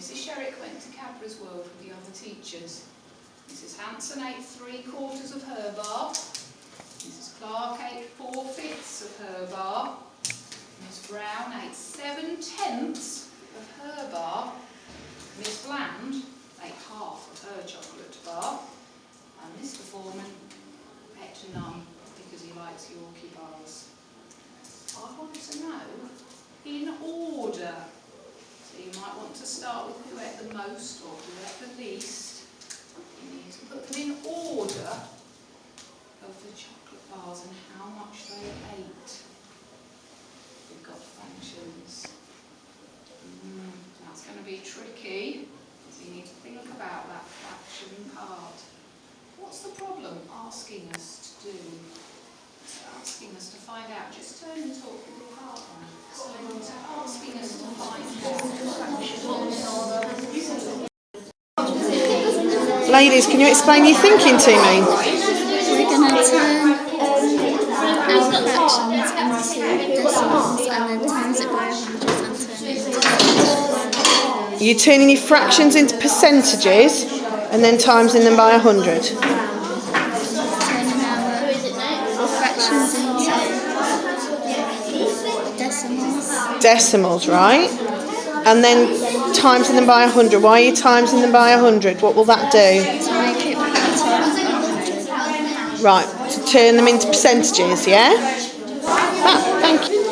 Mrs. Sherrick went to Cabra's World with the other teachers. Mrs. Hanson ate 3/4 of her bar. Mrs. Clark ate 4/5 of her bar. Miss Brown ate 7/10 of her bar. Miss Bland ate half of her chocolate bar. And Mr. Foreman ate none because he likes Yorkie bars. I want to know in order. So you might want to start with who ate the most or who ate the least. You need to put them in order of the chocolate bars and how much they ate. We've got functions. That's going to be tricky. So you need to think about that fraction part. What's the problem asking us to do? It's asking us to find out. Just turn and talk with your partner. So it's asking us to find out. Ladies, can you explain your thinking to me? We're going to turn our fractions into decimals and then times it by 100 and turn it into decimals. You're turning your fractions into percentages and then timesing them by 100. Turning our fractions into decimals. Decimals, right? And then timesing them by 100. Why are you timesing them by 100? What will that do? To make it part of 100. Right, to turn them into percentages, yeah? Thank you.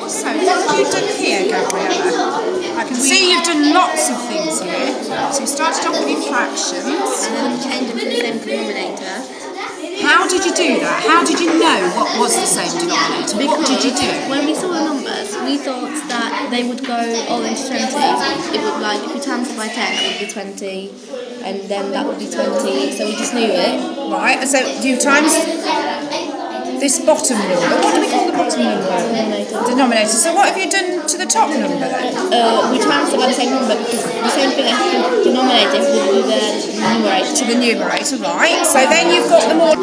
So, what have you done here, Gabriella? I can see you've done lots of things here. So you started off with your fractions. And then we changed them to the same denominator. How did you do that? How did you know what was the same denominator? What did you do? When we saw the numbers, we thought that they would go all into 20. It would, like, if we times it by 10, it would be 20, and then that would be 20. So we just knew it. Right, and so you times this bottom number. What do we call the bottom number? Denominator. So what have you done to the top number then? We times it by the same number because the same thing as the denominator would be the numerator. To the numerator, right? So then you've got them all.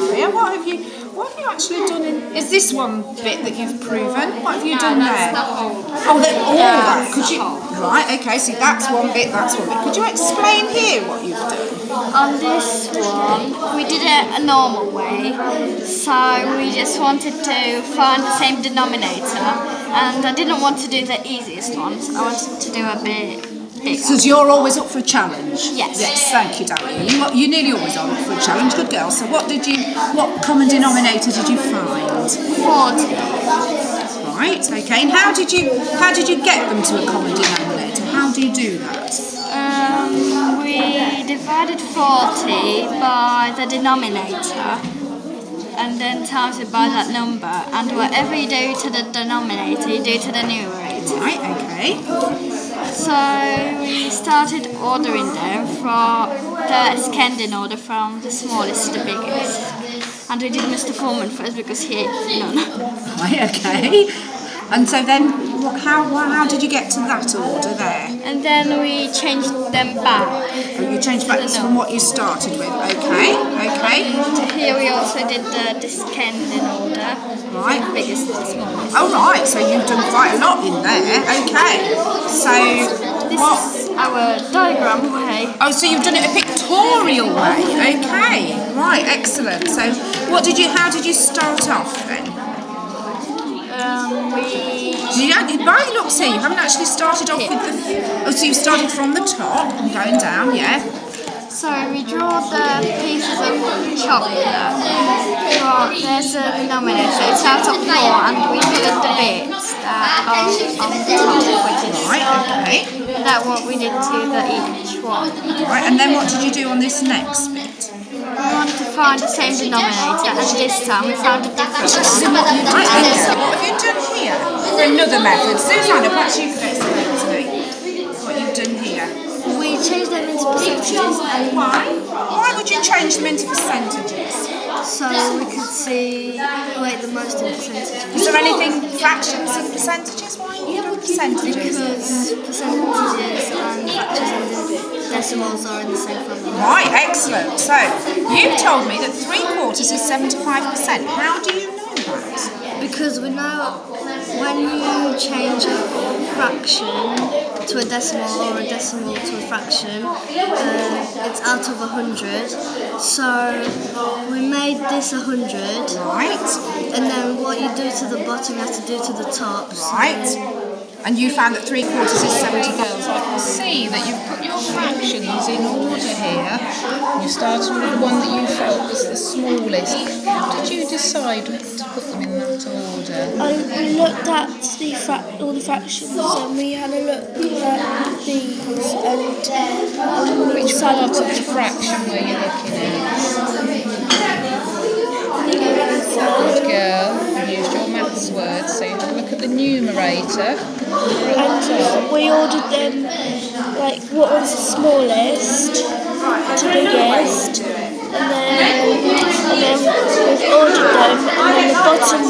What have you actually done is this one bit that you've proven? What have you done there? Oh, that. Could you? Right, okay, so that's one bit, that's one bit. Could you explain here what you've done? On this one, we did it a normal way, so we just wanted to find the same denominator, and I didn't want to do the easiest ones, I wanted to do a bit bigger. Because you're always up for a challenge? Yes. Yes, thank you, Dahlia. You nearly always are up for a challenge, good girl. So what common denominator did you find? 40. Right, okay, and how did you get them to a common denominator? How do you do that? We divided 40 by the denominator, and then times it by that number, and whatever you do to the denominator, you do to the numerator. Right, okay. So we started ordering them from the ascending order from the smallest to the biggest. And we did Mr. Foreman first because he ate none. Right, okay. And so then, how did you get to that order there? And then we changed them back. Oh, you changed back from what you started with. Okay, okay. And here we also did the descending order. Right. From biggest to smallest. Oh, right, so you've done quite a lot in there. Okay. So, This is our diagram way. Oh, so you've done it a pictorial way. Okay, right, excellent. So, how did you start off then? By the looks here, you haven't actually started off with the... Oh, so you started from the top and going down, yeah? So we draw the pieces of chocolate. There's a denominator. It's out of 4, and we put the bits that are on the top, which is right. Okay. That's what we did to each one. Right, and then what did you do on this next bit? We wanted to find the same denominator, and this time we found a different one. Right, okay. What have you done here for another method? Susanna, perhaps you could explain to me what you've done here. We changed them into percentages. Why? Why would you change them into percentages? So we could see who ate the most in percentages. Is there anything fractions and percentages? Why are you doing percentages? Because percentages and fractions and decimals are in the same family. Right, excellent. So, you've told me that 3/4 is 75%. How do you know that? Because we know when you change a fraction to a decimal or a decimal to a fraction, it's out of 100. So we made this 100. Right. And then what you do to the bottom, you have to do to the top. Right. And you found that 3/4 is 70 girls. I can see that you've put your fractions in order here. You started with the one that you felt was the smallest. How did you decide to put them in that order? We looked at all the fractions and we had a look at these and Which part of the fraction were you looking at? Good girl. You used your maths words, so you had a look at the numerator. and we ordered them like what was the smallest to biggest, and then we've ordered them, and then the bottom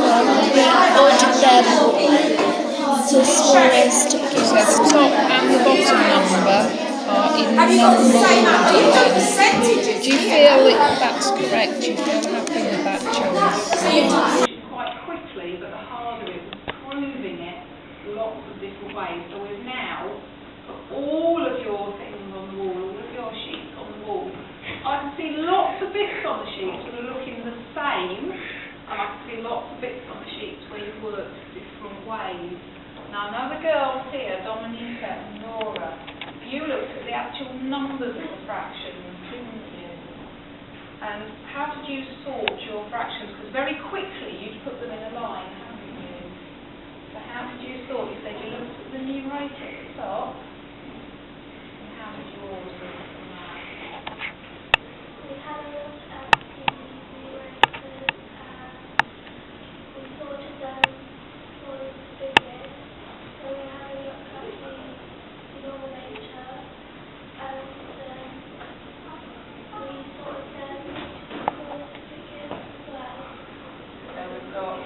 one we ordered them to smallest to biggest. So the top and the bottom number are in normal order. Do you feel that that's correct? Do you feel happy with that choice? Quite quickly, but the harder it was proving it lots of different ways. So we've now put all of your things on the wall, all of your sheets on the wall. I can see lots of bits on the sheets that are looking the same, and I can see lots of bits on the sheets where you've worked different ways. Now I know the girls here, Dominica and Nora, you looked at the actual numbers of the fractions, didn't you? And how did you sort your fractions? Because very quickly you'd put them in a line, hadn't you? So how did you sort? You said you looked at the numerator at the top. And how did you order them from that? We had a look at the numerators and we sorted them for the biggest. So we had a look at the denominator and we sorted them for the biggest as well. So we've got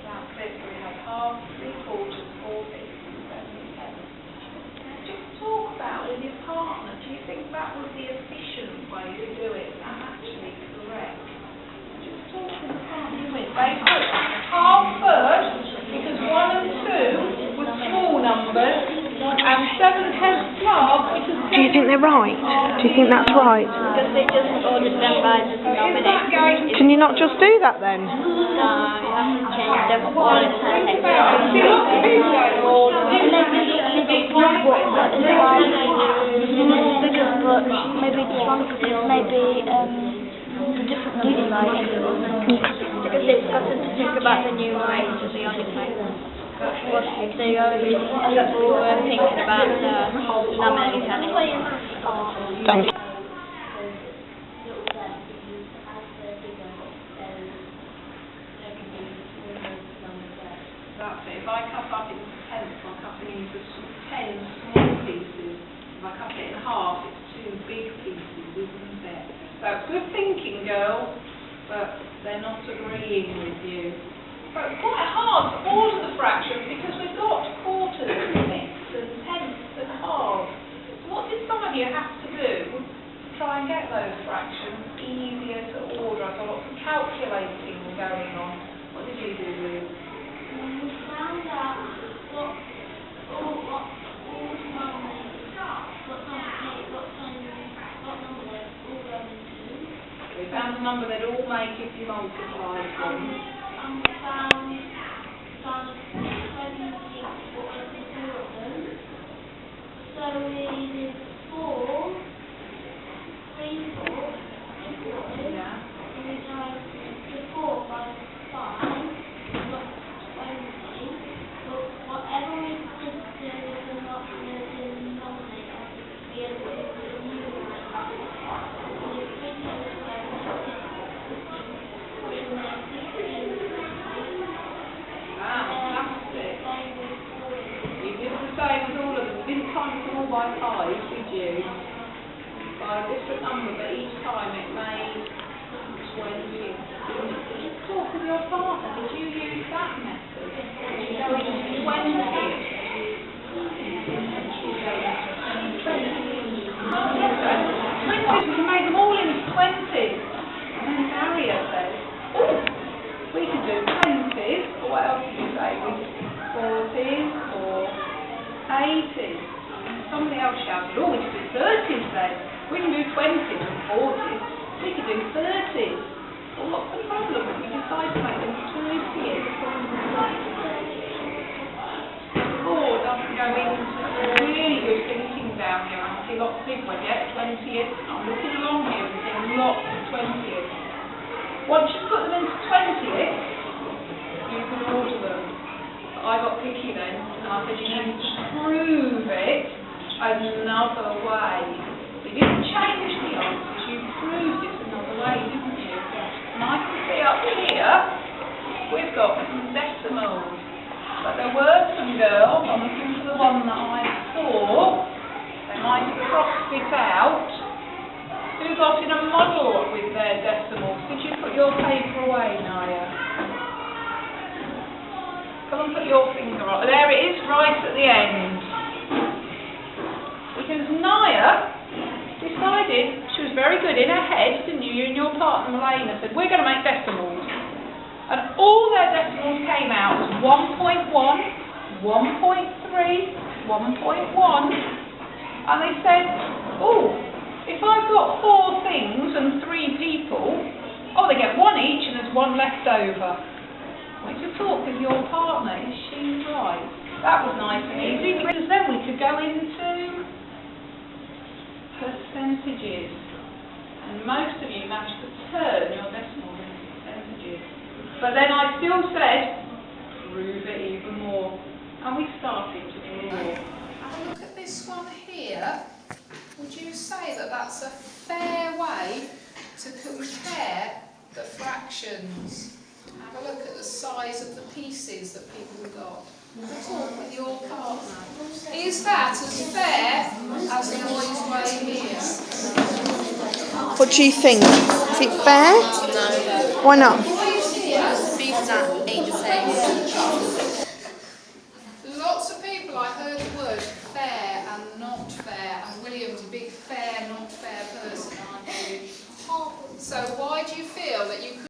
that's it. So we have half, 3/4, 4/5, 7/10. Now just talk about with your partner. Do you think that was the efficient way to do it? Is that actually correct? Just talk to the partner. They put half first because 1 and 2 were small numbers and 7/10 half because. Do you think they're right? Do you think that's right? Because they just ordered them by the denominator. Can you not just do that then? No, you have to change them all in the See, look at these guys are all. And then maybe just one what is like bigger, but maybe just one maybe different piece like because they've got to think about the numerator, the only thing. What they are really thinking about the denominator. Thank you. That's it. If I cut up into tenths, I'm cutting into 10 small pieces. If I cut it in half, it's 2 big pieces, isn't it? So it's good thinking, girls, but they're not agreeing with you. So it's quite hard to order the fractions because we've got quarters, fifths and tenths and halves. So what did some of you have to do to try and get those fractions easier to order? I saw lots of calculating going on. What did you do, Lou? We found out what number they all go into. We found a number they'd all make if you multiplied them. And we found 20 what was the 2 of them. So we did 4, 3 fourths, 2 quarters. Yeah. And we times the 4 by 5, got 20. But whatever we did do with the denominator, we had to do with the numerator. And if we times 20, Fantastic. You did the same as all of them. You didn't times them all by 5, did you? By a different number, but each time it made 20. Just talk with your partner. Did you use that method? Did you go into 20? We can make them all into 20s. And then Maria says, oh, we could do 20s. Or what else? 80s. And somebody else shouted, oh, we could do 30s then. We can do 20s and 40s. We could do 30s. Well, what's the problem? We decide to make them 30s. The board doesn't go into really good thinking down here. I see lots of people, yeah, 20th. I'm looking along here and seeing lots of 20th. Once you put them into 20th, you can order them. But I got picky then, and I said you need to prove it another way. You didn't change the answers, you proved it another way, didn't you? And I can see up here, we've got some decimals. But there were some girls, I'm looking for the one that I saw, they might have crossed it out, who got in a model with their decimals. Did you put your paper away, Naya? Come and put your finger on. There it is, right at the end. Because Naya decided, she was very good in her head, didn't you? You and your partner Melena said, we're going to make decimals. And all their decimals came out as 1.1, 1.3, 1.1. And they said, oh, if I've got 4 things and 3 people, oh, they get 1 each and there's 1 left over. We could talk with your partner, is she right? That was nice and easy, because then we could go into percentages. And most of you managed to turn your decimals into percentages. But then I still said, prove it even more. And we started to do more. Have a look at this one here. Would you say that that's a fair way to compare the fractions? Have a look at the size of the pieces that people have got. Talk with your partner. Is that as fair as the boys' way here? What do you think? Is it fair? No. Why not? Beef that ain't the same. Lots of people, I heard the word fair and not fair, and William's a big fair, not fair person, aren't you? So why do you feel that you